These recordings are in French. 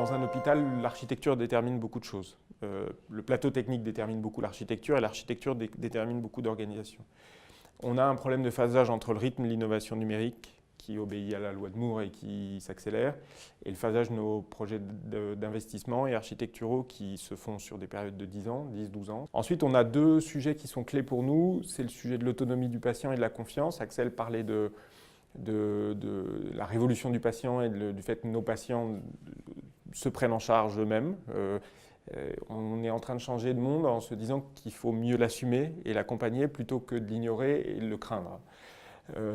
Dans un hôpital, l'architecture détermine beaucoup de choses. Le plateau technique détermine beaucoup l'architecture et l'architecture détermine beaucoup d'organisation. On a un problème de phasage entre le rythme de l'innovation numérique qui obéit à la loi de Moore et qui s'accélère, et le phasage de nos projets d'investissement et architecturaux qui se font sur des périodes de 10 ans, 10-12 ans. Ensuite, on a deux sujets qui sont clés pour nous. C'est le sujet de l'autonomie du patient et de la confiance. Axel parlait de la révolution du patient et du fait que nos patients se prennent en charge eux-mêmes. On est en train de changer de monde en se disant qu'il faut mieux l'assumer et l'accompagner plutôt que de l'ignorer et de le craindre.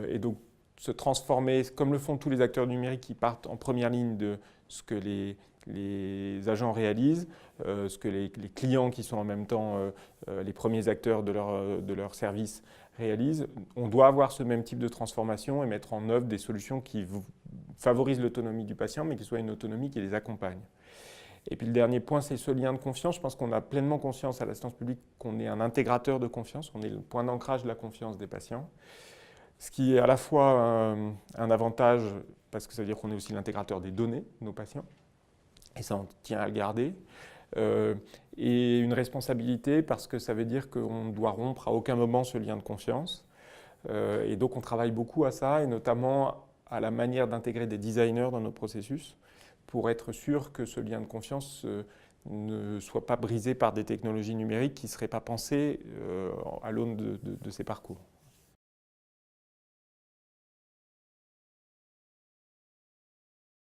Et donc, se transformer, comme le font tous les acteurs numériques qui partent en première ligne de ce que les agents réalisent, ce que les clients qui sont en même temps les premiers acteurs de leur service réalisent. On doit avoir ce même type de transformation et mettre en œuvre des solutions qui favorisent l'autonomie du patient, mais qui soient une autonomie qui les accompagne. Et puis le dernier point, c'est ce lien de confiance. Je pense qu'on a pleinement conscience à l'assistance publique qu'on est un intégrateur de confiance, on est le point d'ancrage de la confiance des patients. Ce qui est à la fois un avantage, parce que ça veut dire qu'on est aussi l'intégrateur des données de nos patients, et ça on tient à le garder, et une responsabilité parce que ça veut dire qu'on ne doit rompre à aucun moment ce lien de confiance. Et donc on travaille beaucoup à ça, et notamment à la manière d'intégrer des designers dans nos processus, pour être sûr que ce lien de confiance ne soit pas brisé par des technologies numériques qui ne seraient pas pensées à l'aune de ces parcours.